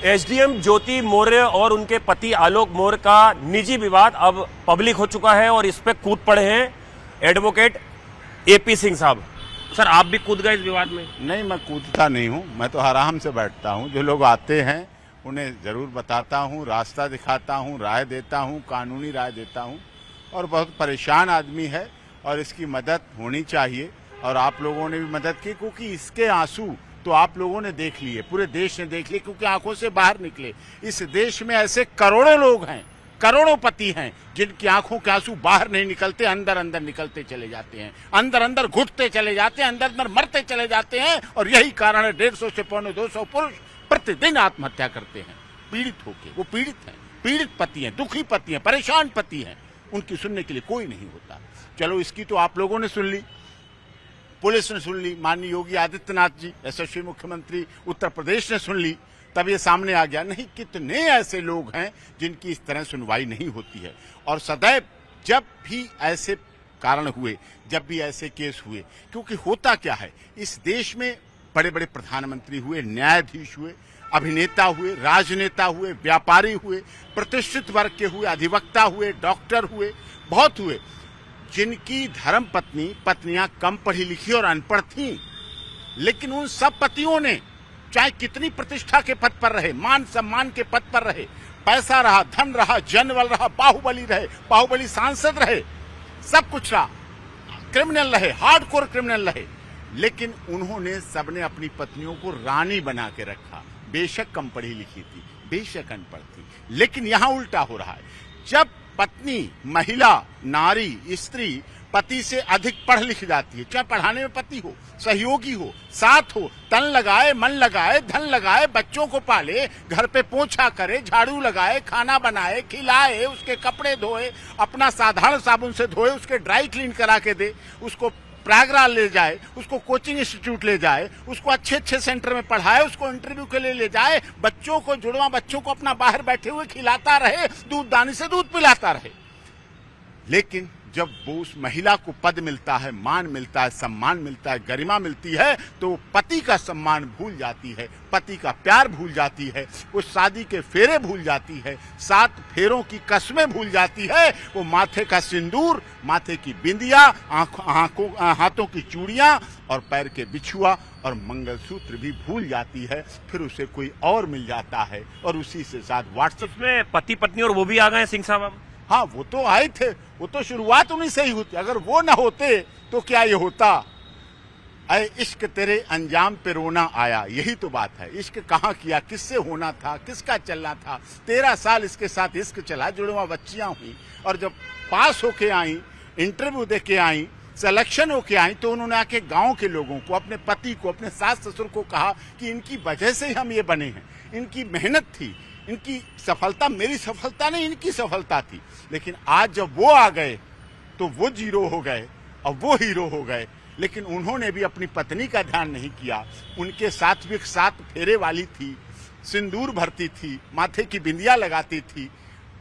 SDM ज्योति मौर्य और उनके पति आलोक मौर्य का निजी विवाद अब पब्लिक हो चुका है और इस पे कूद पड़े हैं एडवोकेट एपी सिंह साहब। सर, आप भी कूद गए इस विवाद में? नहीं, मैं कूदता नहीं हूँ, मैं तो आराम से बैठता हूँ। जो लोग आते हैं उन्हें जरूर बताता हूँ, रास्ता दिखाता हूँ, राय देता हूँ, कानूनी राय देता हूँ। और बहुत परेशान आदमी है और इसकी मदद होनी चाहिए और आप लोगों ने भी मदद की, क्योंकि इसके आंसू तो आप लोगों ने देख लिए, पूरे देश ने देख लिए, क्योंकि आंखों से बाहर निकले। इस देश में ऐसे करोड़ों लोग हैं, करोड़ों पति हैं जिनकी आंखों के आंसू बाहर नहीं निकलते, अंदर अंदर निकलते चले जाते हैं, अंदर अंदर घुटते चले जाते हैं, अंदर अंदर मरते चले जाते हैं। और यही कारण है 150 से 200 पुरुष प्रतिदिन आत्महत्या करते हैं पीड़ित होके। वो पीड़ित हैं, पीड़ित पति हैं, दुखी पति हैं, परेशान पति हैं, उनकी सुनने के लिए कोई नहीं होता। चलो, इसकी तो आप लोगों ने सुन ली, पुलिस ने सुन ली, माननीय योगी आदित्यनाथ जी यशस्वी मुख्यमंत्री उत्तर प्रदेश ने सुन ली, तब ये सामने आ गया। नहीं, कितने ऐसे लोग हैं जिनकी इस तरह सुनवाई नहीं होती है। और सदैव जब भी ऐसे कारण हुए, जब भी ऐसे केस हुए, क्योंकि होता क्या है, इस देश में बड़े बड़े प्रधानमंत्री हुए, न्यायाधीश हुए, अभिनेता हुए, राजनेता हुए, व्यापारी हुए, प्रतिष्ठित वर्ग के हुए, अधिवक्ता हुए, डॉक्टर हुए, बहुत हुए, जिनकी धर्म पत्नियां कम पढ़ी लिखी और अनपढ़ थीं, लेकिन उन सब पतियों ने चाहे कितनी प्रतिष्ठा के पद पर रहे, मान सम्मान के पद पर रहे, पैसा रहा, धन रहा, जनबल रहा, बाहुबली रहे, बाहुबली सांसद रहे, सब कुछ रहा, क्रिमिनल रहे, हार्डकोर क्रिमिनल रहे, लेकिन उन्होंने सबने अपनी पत्नियों को रानी बना के रखा। बेशक कम पढ़ी लिखी थी, बेशक अनपढ़ थी, लेकिन यहां उल्टा हो रहा है। जब पत्नी, महिला, नारी, स्त्री पति से अधिक पढ़ लिख जाती है, चाहे पढ़ाने में पति हो, सहयोगी हो, साथ हो, तन लगाए, मन लगाए, धन लगाए, बच्चों को पाले, घर पे पोछा करे, झाड़ू लगाए, खाना बनाए, खिलाए, उसके कपड़े धोए, अपना साधारण साबुन से धोए, उसके ड्राई क्लीन करा के दे, उसको प्रयागराज ले जाए, उसको कोचिंग इंस्टीट्यूट ले जाए, उसको अच्छे अच्छे सेंटर में पढ़ाए, उसको इंटरव्यू के लिए ले जाए, बच्चों को, जुड़वा बच्चों को अपना बाहर बैठे हुए खिलाता रहे, दूध दानी से दूध पिलाता रहे। लेकिन जब वो उस महिला को पद मिलता है, मान मिलता है, सम्मान मिलता है, गरिमा मिलती है, तो पति का सम्मान भूल जाती है, पति का प्यार भूल जाती है, वो शादी के फेरे भूल जाती है, 7 फेरों की कसमें भूल जाती है, वो माथे का सिंदूर, माथे की बिंदिया, हाथों की चूड़ियां और पैर के बिछुआ और मंगलसूत्र भी भूल जाती है। फिर उसे कोई और मिल जाता है और उसी से साथ व्हाट्सएप में पति पत्नी और वो भी आ गए सिंह साहब। हाँ, वो तो आए थे, वो तो शुरुआत उन्हीं से ही होती। अगर वो ना होते तो क्या ये होता? अरे इश्क तेरे अंजाम पे रोना आया, यही तो बात है। इश्क कहाँ किया, किससे होना था, किसका चलना था। 13 साल इसके साथ इश्क चला, जुड़वा बच्चियां हुई, और जब पास होके आई, इंटरव्यू दे के आई, सिलेक्शन होके आई, तो उन्होंने आके गांव के लोगों को, अपने पति को, अपने सास ससुर को कहा कि इनकी वजह से ही हम ये बने हैं, इनकी मेहनत थी, इनकी सफलता मेरी सफलता नहीं, इनकी सफलता थी। लेकिन आज जब वो आ गए तो वो जीरो हो गए और वो हीरो हो गए। लेकिन उन्होंने भी अपनी पत्नी का ध्यान नहीं किया। उनके साथ भी 7 फेरे वाली थी, सिंदूर भरती थी, माथे की बिंदिया लगाती थी,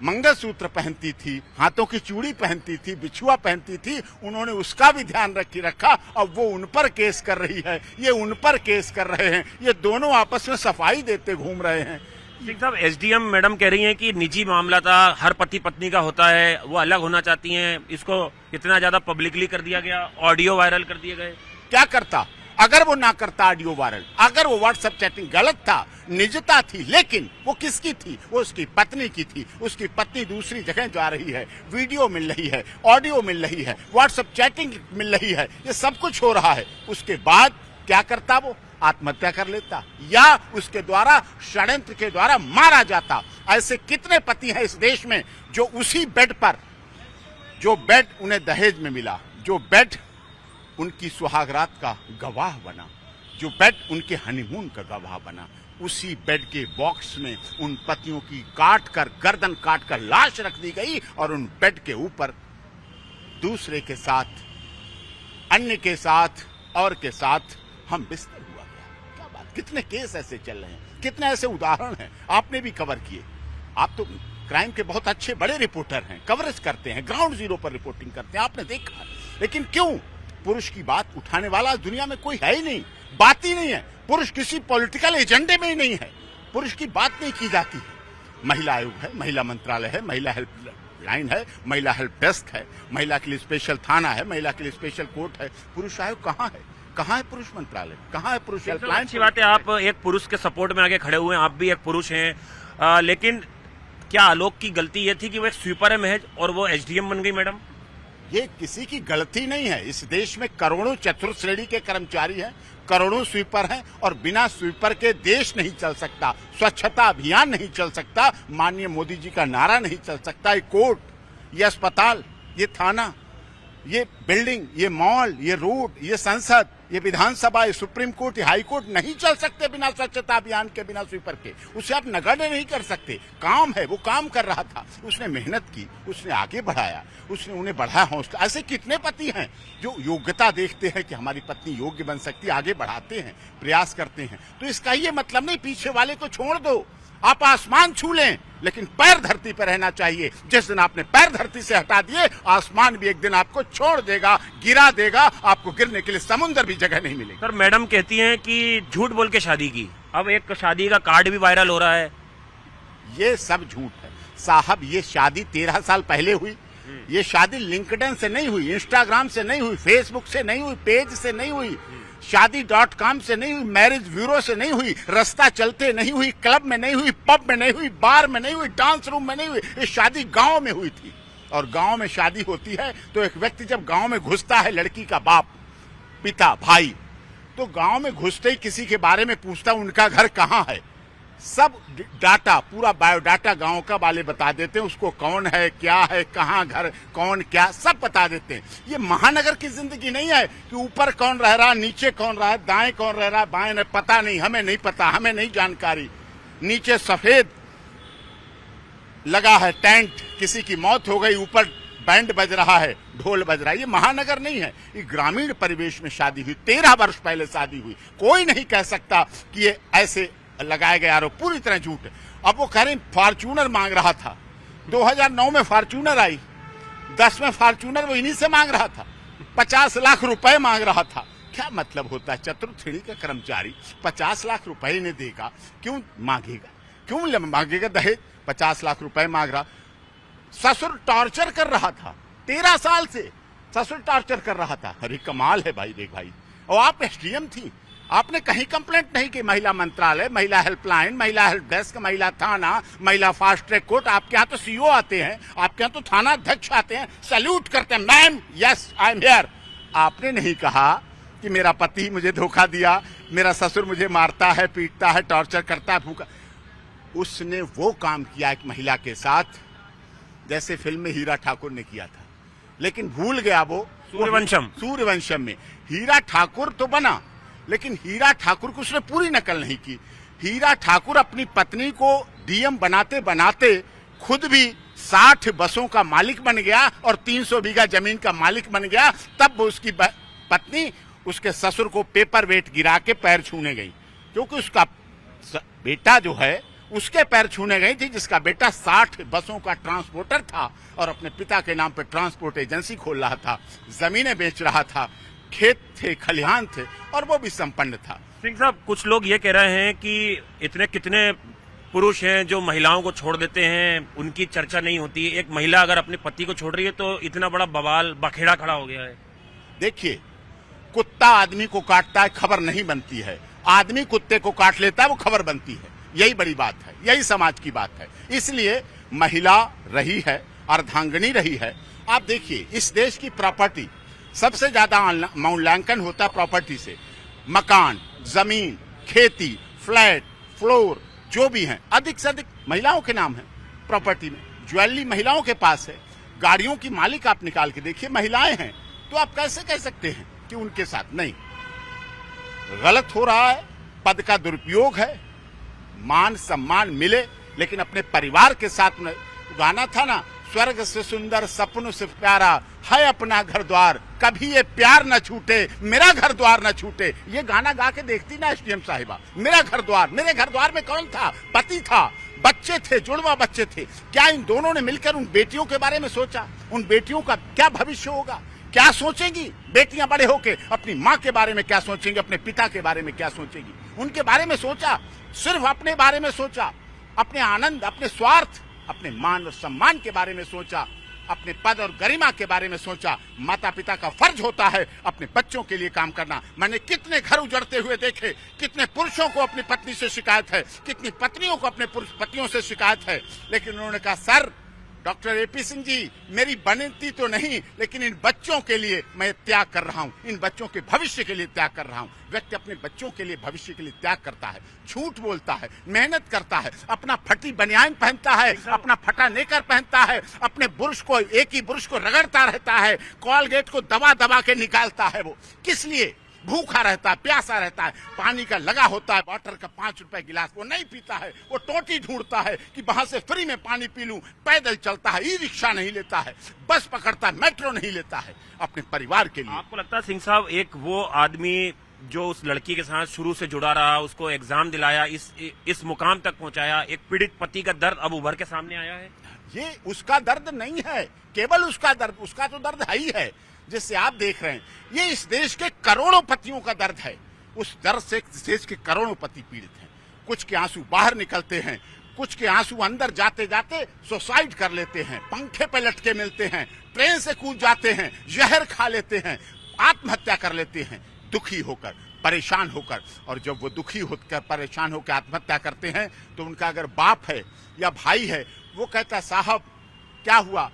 मंगलसूत्र पहनती थी, हाथों की चूड़ी पहनती थी, बिछुआ पहनती थी। उन्होंने उसका भी ध्यान रखा। अब वो उन पर केस कर रही है, ये उन पर केस कर रहे हैं, ये दोनों आपस में सफाई देते घूम रहे हैं। सिंह साहब, एसडीएम मैडम कह रही हैं कि निजी मामला था, हर पति पत्नी का होता है, वो अलग होना चाहती हैं, इसको इतना ज्यादा पब्लिकली कर दिया गया, ऑडियो वायरल कर दिए गए। क्या करता अगर वो ना करता ऑडियो वायरल? अगर वो व्हाट्सएप चैटिंग गलत था, निजता थी, लेकिन वो किसकी थी? वो उसकी पत्नी की थी। उसकी पत्नी दूसरी जगह जा रही है, वीडियो मिल रही है, ऑडियो मिल रही है, व्हाट्सएप चैटिंग मिल रही है, ये सब कुछ हो रहा है। उसके बाद क्या करता? वो आत्महत्या कर लेता या उसके द्वारा, षड्यंत्र के द्वारा मारा जाता। ऐसे कितने पति हैं इस देश में जो उसी बेड पर, जो बेड उन्हें दहेज में मिला, जो बेड उनकी सुहागरात का गवाह बना, जो बेड उनके हनीमून का गवाह बना, उसी बेड के बॉक्स में उन पतियों की गर्दन काट कर लाश रख दी गई और उन बेड के ऊपर दूसरे के साथ, अन्य के साथ और के साथ हम बिस्तर हुआ गया। क्या बात! कितने केस ऐसे चल रहे हैं, कितने ऐसे उदाहरण हैं, आपने भी कवर किए। आप तो क्राइम के बहुत अच्छे बड़े रिपोर्टर हैं, कवरेज करते हैं, ग्राउंड जीरो पर रिपोर्टिंग करते हैं, आपने देखा। लेकिन क्यों पुरुष की बात उठाने वाला दुनिया में कोई है ही नहीं, बात ही नहीं है। पुरुष किसी पॉलिटिकल एजेंडे में ही नहीं है। पुरुष की बात नहीं की जाती है। महिला आयोग है, महिला मंत्रालय है, महिला हेल्पलाइन है, महिला हेल्प डेस्क है, महिला के लिए स्पेशल थाना है, महिला के लिए स्पेशल कोर्ट है। पुरुष आयोग कहाँ है? कहाँ है पुरुष मंत्रालय? कहाँ है पुरुष हेल्पलाइन? अच्छी बात है, आप एक पुरुष के सपोर्ट में आगे खड़े हुए हैं, आप भी एक पुरुष हैं, लेकिन क्या आलोक की गलती ये थी कि वो एक स्वीपर है महज और वो एसडीएम बन गई मैडम? ये किसी की गलती नहीं है। इस देश में करोड़ों चतुर्थ श्रेणी के कर्मचारी हैं, करोड़ों स्वीपर हैं, और बिना स्वीपर के देश नहीं चल सकता, स्वच्छता अभियान नहीं चल सकता, माननीय मोदी जी का नारा नहीं चल सकता। ये कोर्ट, ये अस्पताल, ये थाना, ये बिल्डिंग, ये मॉल, ये रोड, ये संसद, ये विधानसभा, ये सुप्रीम कोर्ट, ये हाई कोर्ट नहीं चल सकते बिना स्वच्छता अभियान के, बिना स्वीपर के। उसे आप नगण्य नहीं कर सकते। काम है, वो काम कर रहा था, उसने मेहनत की, उसने आगे बढ़ाया, उसने उन्हें बढ़ाया हौसला। ऐसे कितने पति हैं जो योग्यता देखते हैं कि हमारी पत्नी योग्य बन सकती है, आगे बढ़ाते हैं, प्रयास करते हैं। तो इसका ये मतलब नहीं पीछे वाले को छोड़ दो, आप आसमान छू लें, लेकिन पैर धरती पर रहना चाहिए। जिस दिन आपने पैर धरती से हटा दिए, आसमान भी एक दिन आपको छोड़ देगा, गिरा देगा, आपको गिरने के लिए समुद्र भी जगह नहीं मिलेगी। सर, मैडम कहती हैं कि झूठ बोल के शादी की, अब एक शादी का कार्ड भी वायरल हो रहा है। ये सब झूठ है साहब। ये शादी 13 साल पहले हुई। ये शादी लिंक्डइन से नहीं हुई, इंस्टाग्राम से नहीं हुई, फेसबुक से नहीं हुई, पेज से नहीं हुई, शादी.com से नहीं हुई, मैरिज ब्यूरो से नहीं हुई, रास्ता चलते नहीं हुई, क्लब में नहीं हुई, पब में नहीं हुई, बार में नहीं हुई, डांस रूम में नहीं हुई। ये शादी गांव में हुई थी। और गांव में शादी होती है तो एक व्यक्ति जब गांव में घुसता है, लड़की का बाप, पिता, भाई, तो गांव में घुसते ही किसी के बारे में पूछता उनका घर कहाँ है। सब डाटा, पूरा बायोडाटा गांव का वाले बता देते हैं, उसको कौन है, क्या है, कहाँ घर, कौन क्या, सब बता देते हैं। ये महानगर की जिंदगी नहीं है कि ऊपर कौन रह रहा, नीचे कौन रहा, दाएं कौन रह रहा, बाएं नहीं, पता नहीं, हमें नहीं पता, हमें नहीं जानकारी। नीचे सफेद लगा है टेंट, किसी की मौत हो गई, ऊपर बैंड बज रहा है, ढोल बज रहा है। ये महानगर नहीं है, ये ग्रामीण परिवेश में शादी हुई, 13 वर्ष पहले शादी हुई। कोई नहीं कह सकता कि ये ऐसे लगाए गए आरोप पूरी तरह झूठ है। अब वो कह रहे फॉर्च्यूनर मांग रहा था, 2009 में फॉर्च्यूनर आई, 10 में फॉर्च्यूनर वो इन्हीं से मांग रहा था, 50 लाख रुपए मांग रहा था। क्या मतलब होता है? चतुर्थ श्रेणी का कर्मचारी 50 लाख रुपए इन्हें देगा, क्यों मांगेगा? क्यों मांगेगा दहेज? 50 लाख रुपए मांग रहा। ससुर टॉर्चर कर रहा था, 13 साल से ससुर टॉर्चर कर रहा था। अरे कमाल है भाई, देख भाई। और आप एसडीएम थी, आपने कहीं कंप्लेंट नहीं की। महिला मंत्रालय, महिला हेल्पलाइन, महिला हेल्प डेस्क, महिला थाना, महिला फास्ट ट्रैक कोर्ट। आपके यहाँ तो सीओ आते हैं, आपके यहाँ तो थाना अध्यक्ष आते हैं, सैल्यूट करते हैं, ma'am yes I am here. आपने नहीं कहा कि मेरा पति मुझे धोखा दिया, मेरा ससुर मुझे मारता है, पीटता है, टॉर्चर करता है, भूखा। उसने वो काम किया एक महिला के साथ जैसे फिल्म में हीरा ठाकुर ने किया था, लेकिन भूल गया वो सूर्यवंशम में। हीरा ठाकुर तो बना, लेकिन हीरा ठाकुर को उसने पूरी नकल नहीं की। हीरा ठाकुर अपनी पत्नी को डीएम बनाते बनाते खुद भी 60 बसों का मालिक बन गया और 300 बीघा जमीन का मालिक बन गया। तब वो उसकी पत्नी उसके ससुर को पेपर वेट गिरा के पैर छूने गई, क्योंकि उसका बेटा जो है उसके पैर छूने गई थी, जिसका बेटा 60 बसों का ट्रांसपोर्टर था और अपने पिता के नाम पर ट्रांसपोर्ट एजेंसी खोल रहा था, जमीनें बेच रहा था, खेत थे, खलिहान थे, और वो भी संपन्न था। सिंह साहब, कुछ लोग ये कह रहे हैं कि इतने कितने पुरुष हैं जो महिलाओं को छोड़ देते हैं, उनकी चर्चा नहीं होती। एक महिला अगर अपने पति को छोड़ रही है तो इतना बड़ा बवाल, बखेड़ा खड़ा हो गया है। देखिए, कुत्ता आदमी को काटता है, खबर नहीं बनती है। आदमी कुत्ते को काट लेता है, वो खबर बनती है। यही बड़ी बात है, यही समाज की बात है। इसलिए महिला रही है, अर्धांगिनी रही है। आप देखिए, इस देश की प्रॉपर्टी सबसे ज्यादा मूल्यांकन होता है प्रॉपर्टी से। मकान, जमीन, खेती, फ्लैट, फ्लोर जो भी हैं, अधिक से अधिक महिलाओं के नाम है प्रॉपर्टी में। ज्वेलरी महिलाओं के पास है। गाड़ियों की मालिक आप निकाल के देखिए, महिलाएं हैं। तो आप कैसे कह सकते हैं कि उनके साथ नहीं? गलत हो रहा है, पद का दुरुपयोग है। मान सम्मान मिले, लेकिन अपने परिवार के साथ में। गाना था ना, स्वर्ग से सुंदर सपनों से प्यारा है अपना घर द्वार, कभी ये प्यार न छूटे, मेरा घर द्वार न छूटे। ये गाना गा के देखती ना एसडीएम साहिबा, मेरा घर द्वार। मेरे घर द्वार में कौन था? पति था, बच्चे थे, जुड़वा बच्चे थे। क्या इन दोनों ने मिलकर उन बेटियों के बारे में सोचा? उन बेटियों का क्या भविष्य होगा? क्या सोचेंगी बेटियां बड़े होके? अपनी माँ के बारे में क्या सोचेंगी? अपने पिता के बारे में क्या सोचेंगी? उनके बारे में सोचा, सिर्फ अपने बारे में सोचा, अपने आनंद, अपने स्वार्थ, अपने मान और सम्मान के बारे में सोचा, अपने पद और गरिमा के बारे में सोचा। माता पिता का फर्ज होता है अपने बच्चों के लिए काम करना। मैंने कितने घर उजड़ते हुए देखे, कितने पुरुषों को अपनी पत्नी से शिकायत है, कितनी पत्नियों को अपने पतियों से शिकायत है, लेकिन उन्होंने कहा sir doctor AP Singh ji, मेरी बनती तो नहीं, लेकिन इन बच्चों के लिए मैं त्याग कर रहा हूं, इन बच्चों के भविष्य के लिए त्याग कर रहा हूं। व्यक्ति अपने बच्चों के लिए, भविष्य के लिए त्याग करता है, झूठ बोलता है, मेहनत करता है, अपना फटी बनियान पहनता है, अपना फटा नेकर पहनता है, अपने बुरुश को, एक ही बुरुश को रगड़ता रहता है, कॉलगेट को दबा दबा के निकालता है। वो किस लिए? भूखा रहता है, प्यासा रहता है, पानी का लगा होता है, वाटर का 5 रुपए गिलास वो नहीं पीता है, वो टोटी ढूंढता है कि वहां से फ्री में पानी पी लूं। पैदल चलता है, ई रिक्शा नहीं लेता है, बस पकड़ता है, मेट्रो नहीं लेता है अपने परिवार के लिए। आपको लगता है सिंह साहब, एक वो आदमी जो उस लड़की के साथ शुरू से जुड़ा रहा, उसको एग्जाम दिलाया, इस मुकाम तक पहुंचाया, एक पीड़ित पति का दर्द अब उभर के सामने आया है? ये उसका दर्द नहीं है, केवल उसका दर्द, उसका तो दर्द है ही है जिससे आप देख रहे हैं। ये इस देश के करोड़ों पतियों का दर्द है। उस दर्द से इस देश के करोड़ों पति पीड़ित हैं। कुछ के आंसू बाहर निकलते हैं, कुछ के आंसू अंदर जाते जाते सुसाइड कर लेते हैं, पंखे पे लटके मिलते हैं, ट्रेन से कूद जाते हैं, जहर खा लेते हैं, आत्महत्या कर लेते हैं, दुखी होकर, परेशान होकर। और जब वो दुखी होकर, परेशान होकर आत्महत्या करते हैं तो उनका अगर बाप है या भाई है, वो कहता है साहब क्या हुआ?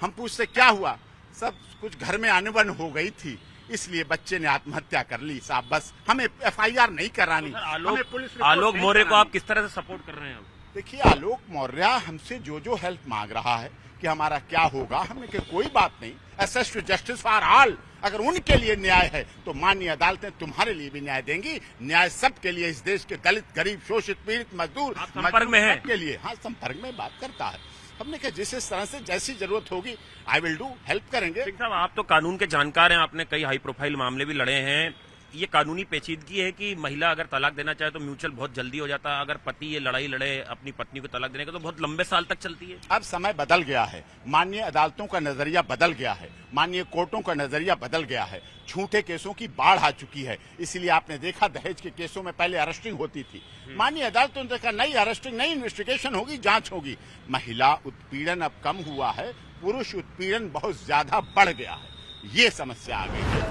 हम पूछते क्या हुआ? सब कुछ घर में अनबन हो गई थी, इसलिए बच्चे ने आत्महत्या कर ली साहब, बस हमें एफआईआर नहीं करानी। आलोक मौर्य को आप किस तरह से सपोर्ट कर रहे हैं? देखिए, आलोक मौर्य हमसे जो हेल्प मांग रहा है कि हमारा क्या होगा, हमने कहा कोई बात नहीं, access to justice for all. अगर उनके लिए न्याय है तो माननीय अदालतें तुम्हारे लिए भी न्याय देंगी। न्याय सबके लिए, इस देश के दलित, गरीब, शोषित, पीड़ित, मजदूर, संपर्क में है के लिए। हाँ, संपर्क में बात करता है। हमने कहा जिस तरह से जैसी जरूरत होगी आई विल डू, हेल्प करेंगे। सिंह साहब, आप तो कानून के जानकार हैं, आपने कई हाई प्रोफाइल मामले भी लड़े हैं। ये कानूनी पेचीदगी है कि महिला अगर तलाक देना चाहे तो म्यूचुअल बहुत जल्दी हो जाता है, अगर पति ये लड़ाई लड़े अपनी पत्नी को तलाक देने का तो बहुत लंबे साल तक चलती है। अब समय बदल गया है, माननीय अदालतों का नजरिया बदल गया है, माननीय कोर्टों का नजरिया बदल गया है। झूठे केसों की बाढ़ आ चुकी है, इसलिए आपने देखा दहेज के केसों में पहले अरेस्टिंग होती थी, माननीय अदालतों ने देखा नई अरेस्टिंग, नई इन्वेस्टिगेशन होगी, जांच होगी। महिला उत्पीड़न अब कम हुआ है, पुरुष उत्पीड़न बहुत ज्यादा बढ़ गया है, ये समस्या आ गई है।